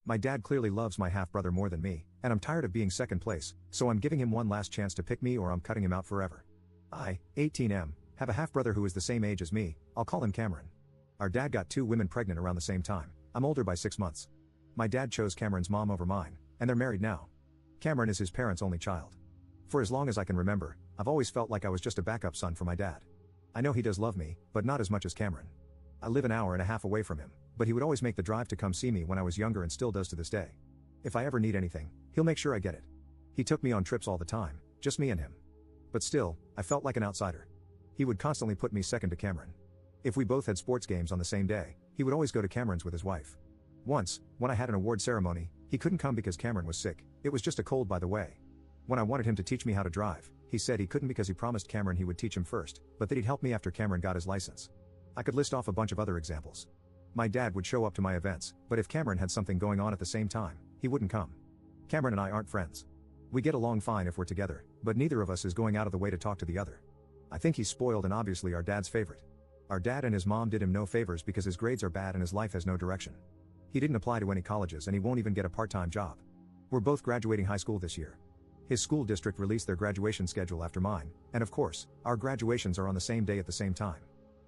My dad clearly loves my half-brother more than me, and I'm tired of being second place, so I'm giving him one last chance to pick me or I'm cutting him out forever. I, 18M, have a half-brother who is the same age as me. I'll call him Cameron. Our dad got 2 women pregnant around the same time. I'm older by 6 months. My dad chose Cameron's mom over mine, and they're married now. Cameron is his parents' only child. For as long as I can remember, I've always felt like I was just a backup son for my dad. I know he does love me, but not as much as Cameron. I live an hour and a half away from him, but he would always make the drive to come see me when I was younger and still does to this day. If I ever need anything, he'll make sure I get it. He took me on trips all the time, just me and him. But still, I felt like an outsider. He would constantly put me second to Cameron. If we both had sports games on the same day, he would always go to Cameron's with his wife. Once, when I had an award ceremony, he couldn't come because Cameron was sick. It was just a cold, by the way. When I wanted him to teach me how to drive, he said he couldn't because he promised Cameron he would teach him first, but that he'd help me after Cameron got his license. I could list off a bunch of other examples. My dad would show up to my events, but if Cameron had something going on at the same time, he wouldn't come. Cameron and I aren't friends. We get along fine if we're together, but neither of us is going out of the way to talk to the other. I think he's spoiled and obviously our dad's favorite. Our dad and his mom did him no favors because his grades are bad and his life has no direction. He didn't apply to any colleges and he won't even get a part-time job. We're both graduating high school this year. His school district released their graduation schedule after mine, and of course, our graduations are on the same day at the same time.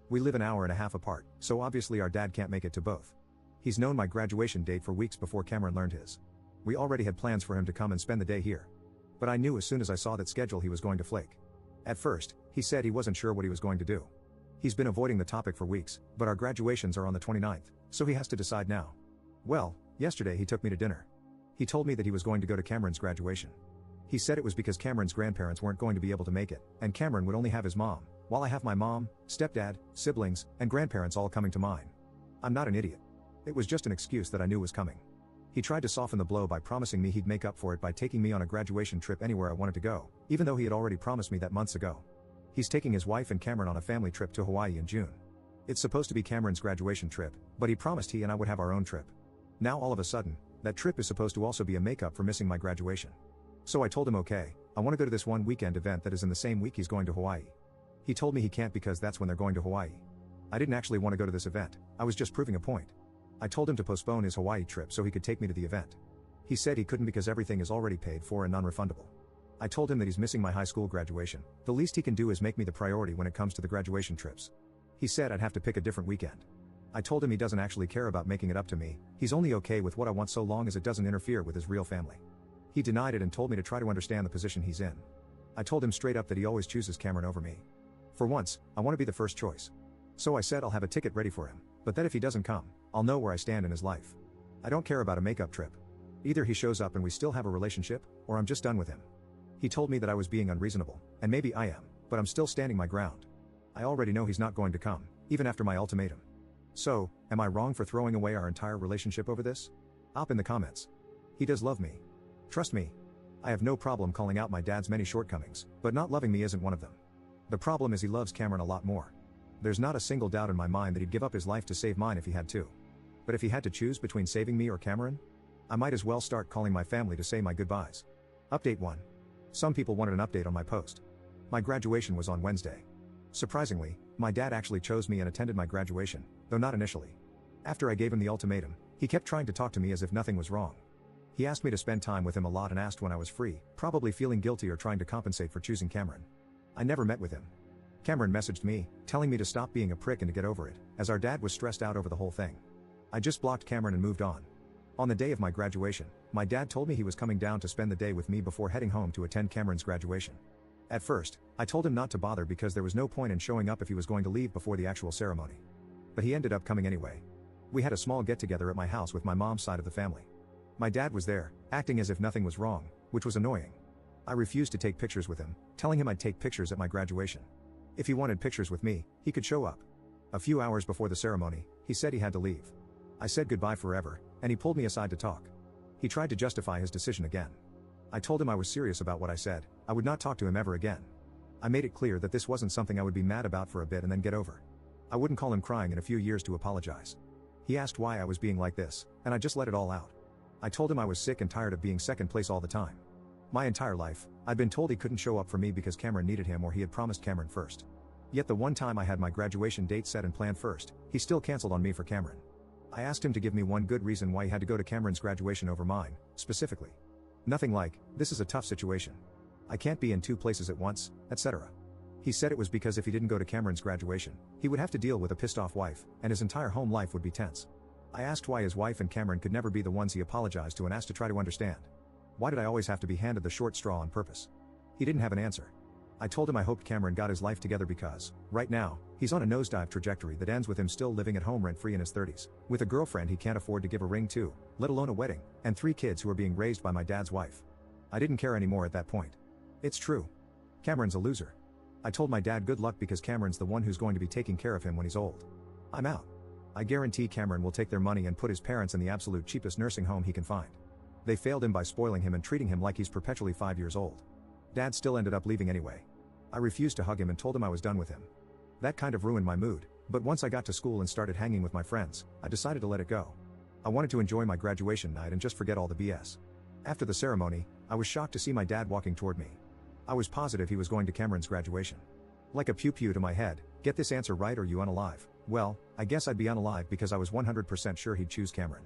We live an hour and a half apart, so obviously our dad can't make it to both. He's known my graduation date for weeks before Cameron learned his. We already had plans for him to come and spend the day here. But I knew as soon as I saw that schedule he was going to flake. At first, he said he wasn't sure what he was going to do. He's been avoiding the topic for weeks, but our graduations are on the 29th, so he has to decide now. Well, yesterday he took me to dinner. He told me that he was going to go to Cameron's graduation. He said it was because Cameron's grandparents weren't going to be able to make it, and Cameron would only have his mom, while I have my mom, stepdad, siblings, and grandparents all coming to mine. I'm not an idiot. It was just an excuse that I knew was coming. He tried to soften the blow by promising me he'd make up for it by taking me on a graduation trip anywhere I wanted to go, even though he had already promised me that months ago. He's taking his wife and Cameron on a family trip to Hawaii in June. It's supposed to be Cameron's graduation trip, but he promised he and I would have our own trip. Now all of a sudden, that trip is supposed to also be a makeup for missing my graduation. So I told him okay, I want to go to this one weekend event that is in the same week he's going to Hawaii. He told me he can't because that's when they're going to Hawaii. I didn't actually want to go to this event, I was just proving a point. I told him to postpone his Hawaii trip so he could take me to the event. He said he couldn't because everything is already paid for and non-refundable. I told him that he's missing my high school graduation, the least he can do is make me the priority when it comes to the graduation trips. He said I'd have to pick a different weekend. I told him he doesn't actually care about making it up to me, he's only okay with what I want so long as it doesn't interfere with his real family. He denied it and told me to try to understand the position he's in. I told him straight up that he always chooses Cameron over me. For once, I want to be the first choice. So I said I'll have a ticket ready for him, but that if he doesn't come, I'll know where I stand in his life. I don't care about a makeup trip. Either he shows up and we still have a relationship, or I'm just done with him. He told me that I was being unreasonable, and maybe I am, but I'm still standing my ground. I already know he's not going to come, even after my ultimatum. So, am I wrong for throwing away our entire relationship over this? Up in the comments. He does love me. Trust me. I have no problem calling out my dad's many shortcomings, but not loving me isn't one of them. The problem is he loves Cameron a lot more. There's not a single doubt in my mind that he'd give up his life to save mine if he had to. But if he had to choose between saving me or Cameron, I might as well start calling my family to say my goodbyes. Update 1. Some people wanted an update on my post. My graduation was on Wednesday. Surprisingly, my dad actually chose me and attended my graduation, though not initially. After I gave him the ultimatum, he kept trying to talk to me as if nothing was wrong. He asked me to spend time with him a lot and asked when I was free, probably feeling guilty or trying to compensate for choosing Cameron. I never met with him. Cameron messaged me, telling me to stop being a prick and to get over it, as our dad was stressed out over the whole thing. I just blocked Cameron and moved on. On the day of my graduation, my dad told me he was coming down to spend the day with me before heading home to attend Cameron's graduation. At first, I told him not to bother because there was no point in showing up if he was going to leave before the actual ceremony. But he ended up coming anyway. We had a small get-together at my house with my mom's side of the family. My dad was there, acting as if nothing was wrong, which was annoying. I refused to take pictures with him, telling him I'd take pictures at my graduation. If he wanted pictures with me, he could show up. A few hours before the ceremony, he said he had to leave. I said goodbye forever, and he pulled me aside to talk. He tried to justify his decision again. I told him I was serious about what I said, I would not talk to him ever again. I made it clear that this wasn't something I would be mad about for a bit and then get over. I wouldn't call him crying in a few years to apologize. He asked why I was being like this, and I just let it all out. I told him I was sick and tired of being second place all the time. My entire life, I'd been told he couldn't show up for me because Cameron needed him or he had promised Cameron first. Yet the one time I had my graduation date set and planned first, he still canceled on me for Cameron. I asked him to give me one good reason why he had to go to Cameron's graduation over mine, specifically. Nothing like, this is a tough situation. I can't be in two places at once, etc. He said it was because if he didn't go to Cameron's graduation, he would have to deal with a pissed off wife, and his entire home life would be tense. I asked why his wife and Cameron could never be the ones he apologized to and asked to try to understand. Why did I always have to be handed the short straw on purpose? He didn't have an answer. I told him I hoped Cameron got his life together because, right now, he's on a nosedive trajectory that ends with him still living at home rent-free in his 30s, with a girlfriend he can't afford to give a ring to, let alone a wedding, and 3 kids who are being raised by my dad's wife. I didn't care anymore at that point. It's true. Cameron's a loser. I told my dad good luck because Cameron's the one who's going to be taking care of him when he's old. I'm out. I guarantee Cameron will take their money and put his parents in the absolute cheapest nursing home he can find. They failed him by spoiling him and treating him like he's perpetually 5 years old. Dad still ended up leaving anyway. I refused to hug him and told him I was done with him. That kind of ruined my mood, but once I got to school and started hanging with my friends, I decided to let it go. I wanted to enjoy my graduation night and just forget all the BS. After the ceremony, I was shocked to see my dad walking toward me. I was positive he was going to Cameron's graduation. Like a pew-pew to my head, get this answer right or you unalive. Well, I guess I'd be unalive because I was 100% sure he'd choose Cameron.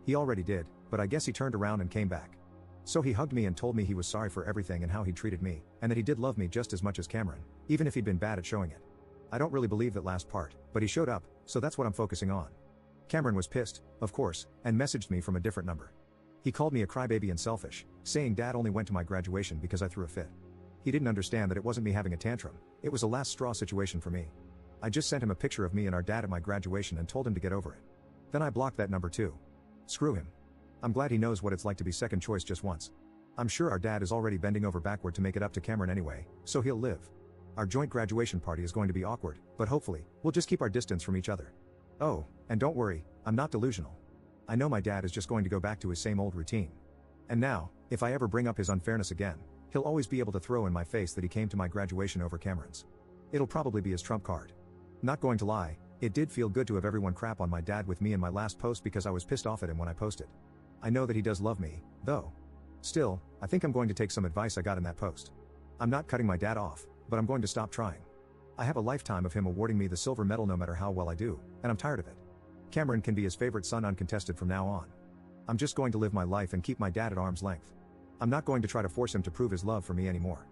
He already did, but I guess he turned around and came back. So he hugged me and told me he was sorry for everything and how he treated me, and that he did love me just as much as Cameron, even if he'd been bad at showing it. I don't really believe that last part, but he showed up, so that's what I'm focusing on. Cameron was pissed, of course, and messaged me from a different number. He called me a crybaby and selfish, saying Dad only went to my graduation because I threw a fit. He didn't understand that it wasn't me having a tantrum, it was a last straw situation for me. I just sent him a picture of me and our dad at my graduation and told him to get over it. Then I blocked that number too. Screw him. I'm glad he knows what it's like to be second choice just once. I'm sure our dad is already bending over backward to make it up to Cameron anyway, so he'll live. Our joint graduation party is going to be awkward, but hopefully, we'll just keep our distance from each other. Oh, and don't worry, I'm not delusional. I know my dad is just going to go back to his same old routine. And now, if I ever bring up his unfairness again, he'll always be able to throw in my face that he came to my graduation over Cameron's. It'll probably be his trump card. Not going to lie, it did feel good to have everyone crap on my dad with me in my last post because I was pissed off at him when I posted. I know that he does love me, though. Still, I think I'm going to take some advice I got in that post. I'm not cutting my dad off, but I'm going to stop trying. I have a lifetime of him awarding me the silver medal no matter how well I do, and I'm tired of it. Cameron can be his favorite son uncontested from now on. I'm just going to live my life and keep my dad at arm's length. I'm not going to try to force him to prove his love for me anymore.